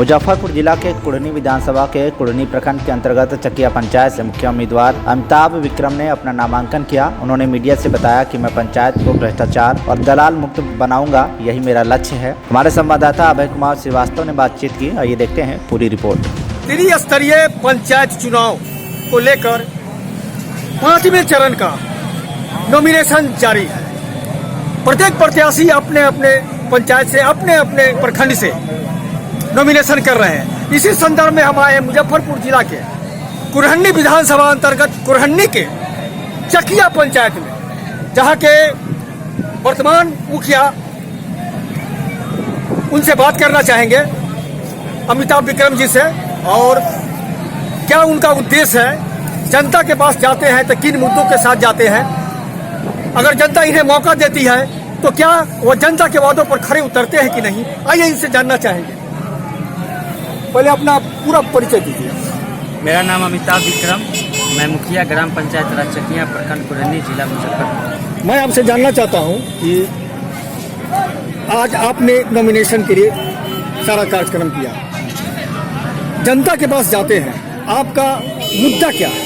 मुजफ्फरपुर जिला के कुढ़नी विधानसभा के कुढ़नी प्रखंड के अंतर्गत चकिया पंचायत से मुखिया उम्मीदवार अमिताभ विक्रम ने अपना नामांकन किया। उन्होंने मीडिया से बताया कि मैं पंचायत को भ्रष्टाचार और दलाल मुक्त बनाऊंगा, यही मेरा लक्ष्य है। हमारे संवाददाता अभय कुमार श्रीवास्तव ने बातचीत की। आइए देखते हैं पूरी रिपोर्ट। त्रिस्तरीय पंचायत चुनाव को लेकर 5वें चरण का नॉमिनेशन जारी है। प्रत्येक प्रत्याशी अपने अपने पंचायत से अपने अपने प्रखंड से नॉमिनेशन कर रहे हैं। इसी संदर्भ में हम आए मुजफ्फरपुर जिला के कुढ़नी विधानसभा अंतर्गत कुढ़नी के चकिया पंचायत में, जहां के वर्तमान मुखिया, उनसे बात करना चाहेंगे अमिताभ विक्रम जी से, और क्या उनका उद्देश्य है, जनता के पास जाते हैं तो किन मुद्दों के साथ जाते हैं, अगर जनता इन्हें मौका देती है तो क्या वो जनता के वादों पर खरे उतरते हैं कि नहीं। आइए इनसे जानना चाहेंगे। पहले अपना पूरा परिचय दीजिए। मेरा नाम अमिताभ विक्रम, मैं मुखिया ग्राम पंचायत राज चकिया प्रखंड कुढ़नी जिला मुजफ्फरपुर। मैं आपसे जानना चाहता हूं कि आज आपने नॉमिनेशन के लिए सारा कार्यक्रम किया, जनता के पास जाते हैं, आपका मुद्दा क्या है?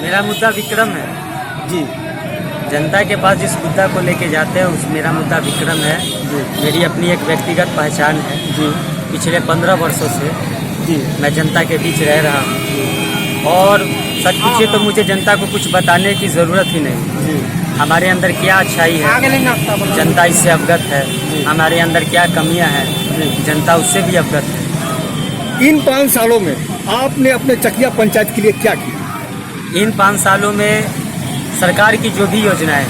मेरा मुद्दा विक्रम है जी। जनता के पास जिस मुद्दा को लेके जाते हैं उस मेरा मुद्दा विक्रम है जी। मेरी अपनी एक व्यक्तिगत पहचान है जी। पिछले 15 वर्षों से जी मैं जनता के बीच रह रहा हूँ, और सच पूछे तो मुझे जनता को कुछ बताने की ज़रूरत ही नहीं जी। हमारे अंदर क्या अच्छाई है जनता इससे अवगत है, हमारे अंदर क्या कमियां हैं जनता उससे भी अवगत है। इन 5 सालों में आपने अपने चकिया पंचायत के लिए क्या किया? इन 5 सालों में सरकार की जो भी योजनाएं,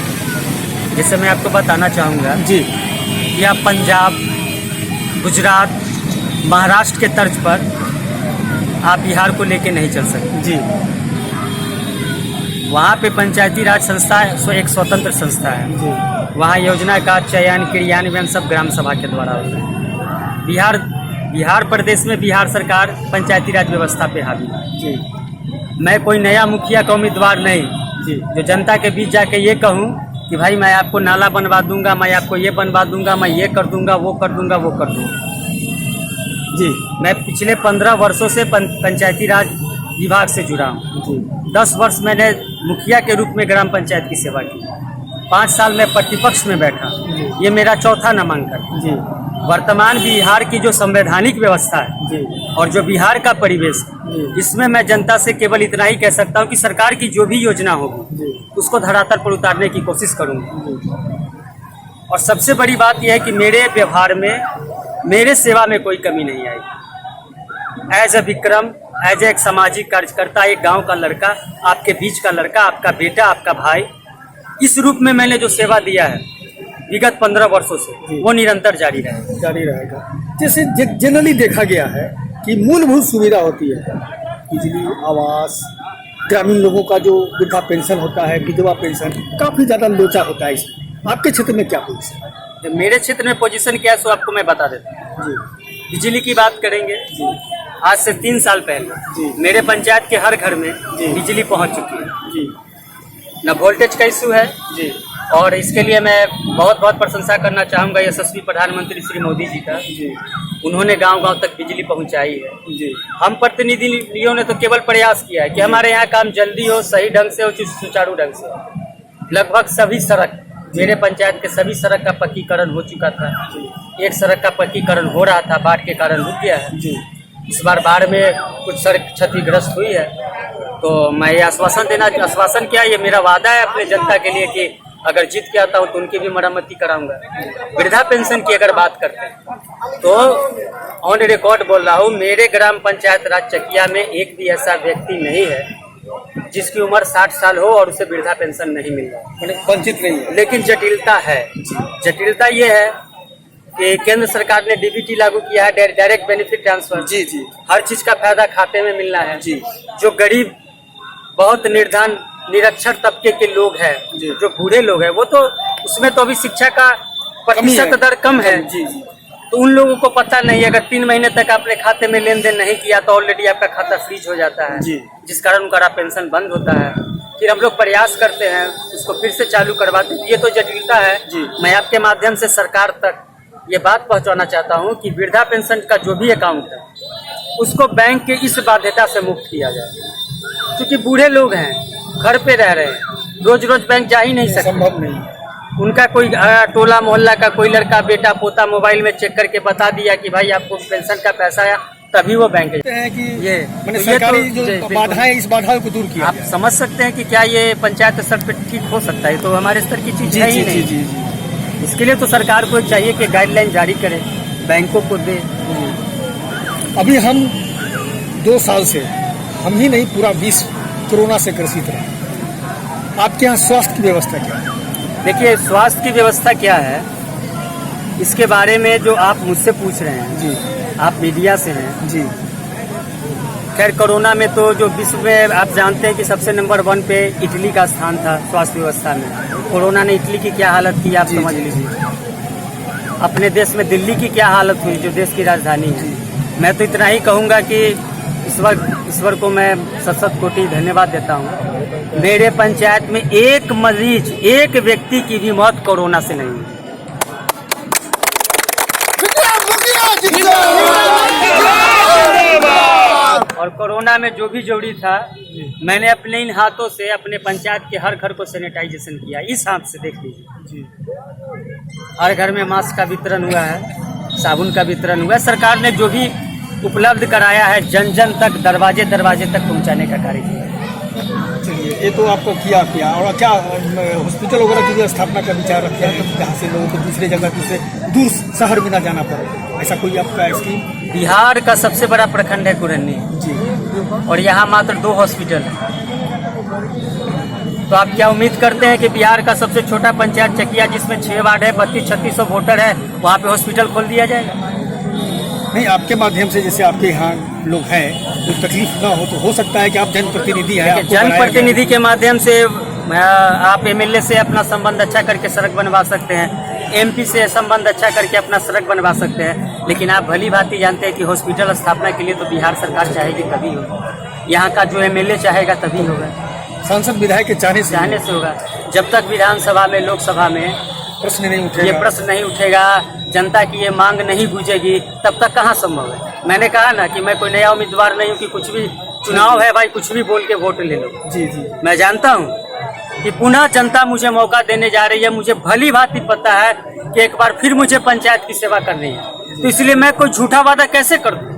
जैसे मैं आपको बताना चाहूँगा जी, या पंजाब, गुजरात, महाराष्ट्र के तर्ज पर आप बिहार को लेके नहीं चल सकते जी। वहाँ पे पंचायती राज संस्था एक स्वतंत्र संस्था है जी। वहाँ योजना का चयन क्रियान्वयन सब ग्राम सभा के द्वारा होता है। बिहार प्रदेश में बिहार सरकार पंचायती राज व्यवस्था पे हावी है जी। मैं कोई नया मुखिया का उम्मीदवार नहीं जी, जो जनता के बीच जाके ये कहूँ कि भाई मैं आपको नाला बनवा दूंगा, मैं आपको ये बनवा दूंगा, मैं ये कर दूंगा, वो कर दूंगा, वो कर दूंगा जी। मैं पिछले 15 वर्षों से पंचायती राज विभाग से जुड़ा हूँ। 10 वर्ष मैंने मुखिया के रूप में ग्राम पंचायत की सेवा की, 5 साल में प्रतिपक्ष में बैठा, ये मेरा चौथा नामांकन जी। वर्तमान बिहार की जो संवैधानिक व्यवस्था है जी, और जो बिहार का परिवेश है, इसमें मैं जनता से केवल इतना ही कह सकता हूँ कि सरकार की जो भी योजना होगी उसको धरातल पर उतारने की कोशिश करूँगा। और सबसे बड़ी बात यह है कि मेरे व्यवहार में, मेरे सेवा में कोई कमी नहीं आई। As a Vikram, as a एक सामाजिक कार्यकर्ता, एक गांव का लड़का, आपके बीच का लड़का, आपका बेटा, आपका भाई, इस रूप में मैंने जो सेवा दिया है विगत 15 वर्षों से, वो निरंतर जारी रहेगा। जैसे जनरली देखा गया है कि मूलभूत सुविधा होती है, बिजली, आवास, ग्रामीण लोगों का जो वृद्धा पेंशन होता है, विधवा पेंशन, काफ़ी ज़्यादा लोचा होता है इसमें। आपके क्षेत्र में क्या पोजीशन है? मेरे क्षेत्र में पोजीशन क्या है सो आपको मैं बता देता हूँ जी। बिजली की बात करेंगे जी, आज से 3 साल पहले जी मेरे पंचायत के हर घर में बिजली पहुँच चुकी है जी। न वोल्टेज का इशू है जी, और इसके लिए मैं बहुत बहुत प्रशंसा करना चाहूँगा यशस्वी प्रधानमंत्री श्री मोदी जी का जी। उन्होंने गांव-गांव तक बिजली पहुंचाई है जी। हम प्रतिनिधियों ने तो केवल प्रयास किया है कि हमारे यहाँ काम जल्दी हो, सही ढंग से हो, सुचारू ढंग से हो। लगभग सभी सड़क, मेरे पंचायत के सभी सड़क का पक्कीकरण हो चुका था। एक सड़क का पक्कीकरण हो रहा था, बाढ़ के कारण रुक गया है जी। इस बार बाढ़ में कुछ सड़क क्षतिग्रस्त हुई है, तो मैं ये आश्वासन किया, ये मेरा वादा है अपने जनता के लिए कि अगर जीत के आता हूँ तो उनकी भी मरम्मती कराऊंगा। वृद्धा पेंशन की अगर बात करते हैं तो ऑन रिकॉर्ड बोल रहा हूँ, मेरे ग्राम पंचायत राज चकिया में एक भी ऐसा व्यक्ति नहीं है जिसकी उम्र 60 साल हो और उसे वृद्धा पेंशन नहीं मिल रहा है, वंचित नहीं है। लेकिन जटिलता है, जटिलता ये है कि केंद्र सरकार ने डीबीटी लागू किया है, डायरेक्ट बेनिफिट ट्रांसफर जी जी। हर चीज का फायदा खाते में मिलना है जी। जो गरीब, बहुत निर्धन, निरक्षर तबके के लोग हैं, जो बूढ़े लोग हैं, वो तो उसमें तो अभी शिक्षा का प्रतिशत दर कम है जी। तो उन लोगों को पता नहीं, अगर 3 महीने तक आपने खाते में लेन देन नहीं किया तो ऑलरेडी आपका खाता फ्रीज हो जाता है जी, जिस कारण उनका पेंशन बंद होता है। फिर हम लोग प्रयास करते हैं उसको फिर से चालू करवाते हैं। ये तो जटिलता है जी। मैं आपके माध्यम से सरकार तक ये बात पहुंचाना चाहता हूं कि वृद्धा पेंशन का जो भी अकाउंट है उसको बैंक के इस बाध्यता से मुक्त किया जाए। क्योंकि बूढ़े लोग हैं, घर पे रह रहे हैं, रोज रोज बैंक जा ही नहीं सकते, संभव नहीं। उनका कोई टोला मोहल्ला का कोई लड़का बेटा पोता मोबाइल में चेक करके बता दिया कि भाई आपको पेंशन का पैसा आया, तभी वो बैंक है कि ये मैंने तो सरकारी तो जो बाधाएं, इस बाधाओं को दूर किया आप जाए। समझ सकते हैं कि क्या ये पंचायत स्तर पर ठीक हो सकता है? तो हमारे स्तर की चीज है ही नहीं। जी। इसके लिए तो सरकार को चाहिए कि गाइडलाइन जारी करे, बैंकों को दे। अभी हम 2 साल से, हम ही नहीं पूरा विश्व कोरोना से ग्रसित रहा। आपके यहाँ स्वास्थ्य की व्यवस्था क्या है? देखिए, स्वास्थ्य की व्यवस्था क्या है, इसके बारे में जो आप मुझसे पूछ रहे हैं, जी आप मीडिया से हैं। जी। खैर, कोरोना में तो जो विश्व में आप जानते हैं कि सबसे नंबर 1 पे इटली का स्थान था स्वास्थ्य व्यवस्था में। कोरोना ने इटली की क्या हालत की आप समझ लीजिए। अपने देश में दिल्ली की क्या हालत हुई, जो देश की राजधानी है। मैं तो इतना ही कहूँगा कि ईश्वर को मैं सत कोटि धन्यवाद देता हूँ। मेरे पंचायत में एक मरीज, एक व्यक्ति की भी मौत कोरोना से नहीं हुई। और कोरोना में जो भी जरूरी था, मैंने अपने इन हाथों से अपने पंचायत के हर घर को सैनिटाइजेशन किया। इस हाथ से देख लीजिए, हर घर में मास्क का वितरण हुआ है, साबुन का वितरण हुआ है। सरकार ने जो भी उपलब्ध कराया है, जन जन तक, दरवाजे दरवाजे तक पहुंचाने का कार्य किया। चलिए, ये तो आपको किया और क्या हॉस्पिटल वगैरह की भी स्थापना का विचार रखा है, जहाँ से लोगों को दूसरे जगह, दूसरे दूर शहर में ना जाना पड़े? ऐसा कोई आपका स्कीम? बिहार का सबसे बड़ा प्रखंड है कुरन्नी जी, और यहाँ मात्र 2 हॉस्पिटल है। तो आप क्या उम्मीद करते हैं कि बिहार का सबसे छोटा पंचायत चकिया, जिसमें 6 वार्ड है, 3200-3600 वोटर है, वहाँ पे हॉस्पिटल खोल दिया जाएगा? नहीं, आपके माध्यम से जैसे आपके यहाँ लोग हैं, तो तकलीफ ना हो, तो हो सकता है कि आप जनप्रतिनिधि हैं। जनप्रतिनिधि के माध्यम से आप एमएलए से अपना संबंध अच्छा करके सड़क बनवा सकते हैं, एमपी से संबंध अच्छा करके अपना सड़क बनवा सकते हैं, लेकिन आप भली भांति जानते हैं कि हॉस्पिटल स्थापना के लिए तो बिहार सरकार चाहेगी तभी होगा, यहाँ का जो एमएलए चाहेगा तभी होगा, सांसद विधायक के चाहने से होगा। जब तक विधानसभा में, लोकसभा में प्रश्न नहीं उठेगा, ये प्रश्न नहीं उठेगा, जनता की ये मांग नहीं गूंजेगी, तब तक कहाँ संभव है? मैंने कहा ना कि मैं कोई नया उम्मीदवार नहीं हूँ कि कुछ भी चुनाव है भाई कुछ भी बोल के वोट ले लो। जी। मैं जानता हूँ कि पुनः जनता मुझे मौका देने जा रही है। मुझे भली भांति पता है कि एक बार फिर मुझे पंचायत की सेवा करनी है, तो इसलिए मैं कोई झूठा वादा कैसे कर दूँ?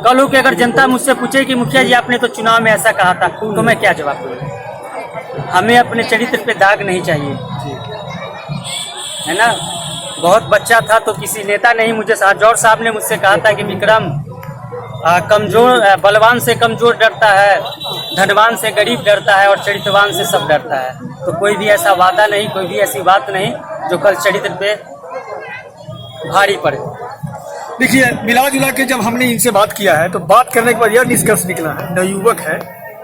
कल हो कि अगर जनता मुझसे पूछे कि मुखिया जी आपने तो चुनाव में ऐसा कहा था, तो मैं क्या जवाब दूँ? हमें अपने चरित्र पे दाग नहीं चाहिए, है ना। बहुत बच्चा था तो किसी नेता ने ही मुझे, जौहर साहब ने मुझसे कहा था कि विक्रम, कमजोर बलवान से कमजोर डरता है, धनवान से गरीब डरता है और चरित्रवान से सब डरता है। तो कोई भी ऐसा वादा नहीं, कोई भी ऐसी बात नहीं जो कल चरित्र पे भारी पड़े। देखिए, मिला जुला के जब हमने इनसे बात किया है, तो बात करने के बाद यह निष्कर्ष निकला है, नवयुवक है,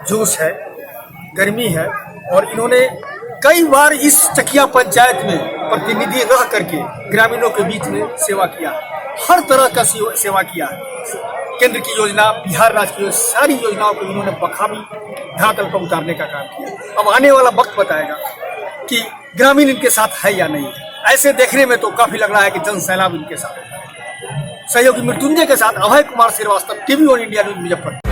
जोश है, गर्मी है, और इन्होंने कई बार इस चकिया पंचायत में प्रतिनिधि रह करके ग्रामीणों के बीच में सेवा किया, हर तरह का सेवा किया है। केंद्र की योजना, बिहार राज्य की सारी योजनाओं को इन्होंने बखूबी धरातल पर उतारने का काम किया। अब आने वाला वक्त बताएगा कि ग्रामीण इनके साथ है या नहीं। ऐसे देखने में तो काफी लग रहा है कि जन सैलाब इनके साथ है। सहयोगी मृत्युंजय के साथ Abhay Kumar Srivastava, TV1 India news, Muzaffarpur.